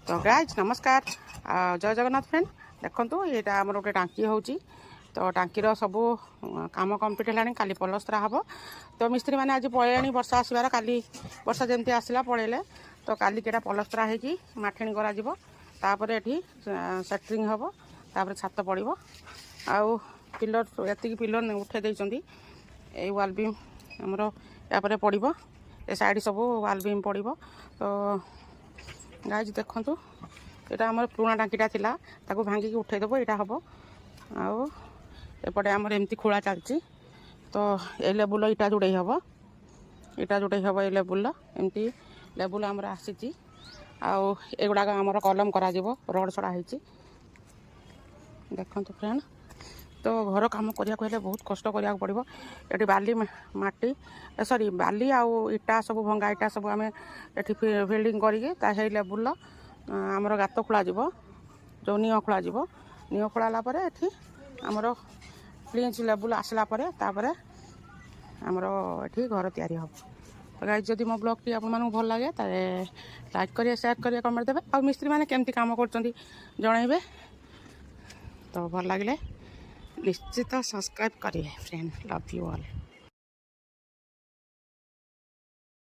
तो गाइज नमस्कार जय जगन्नाथ फ्रेंड देखो यहाँ आम गोटे टांकी हो तो टांकीर सब काम कम्प्लीट है काली पलस्तरा हम तो मिस्त्री मैंने आज पलैले वर्षा आसबार काली वर्षा जमी आसला पलैले तो काली केटा पलस्तरा होगी माठेणी करापर ये सेट्रिंग हम तापर छात पड़ो आउ पिलर ये पिलर उठे देती ये वाल बीम आमर यापर पड़ो ए साइड सब वाल बीम पड़ो तो गाइज देखु यहाँ आम पुराणा टांकीटा था ताको भांगिकी उठेदेव यहाँ हम आउपटे आमर एमती खोला चलती तो ये लेवुल इटा जोड़े हम ये लेवुल एमती लेवुल आमर आसी आउगुड़ाक आमर कलम कर रड छड़ा होती देखु फ्रेंड तो घर कम करने बहुत कष्ट करा पड़ो ये बाली माटी सॉरी बाली आउ इटा सब भंगा इटा सब आम ये फिल्डिंग करके लेवुल आमर गात खोल जो निह खोल निह खोलापर ये आमर प्लीज लेवुल आसला तापर आमर ये घर तैयारी हम तो गाइस जदि मो ब्लॉग टी आपको भल लगे लाइक करिए शेयर करिए कमेंट देवे और मिस्त्री मैंने केमती काम कर जनइबे तो भल लगे निश्चित सब्सक्राइब करिए फ्रेंड लव यू ऑल।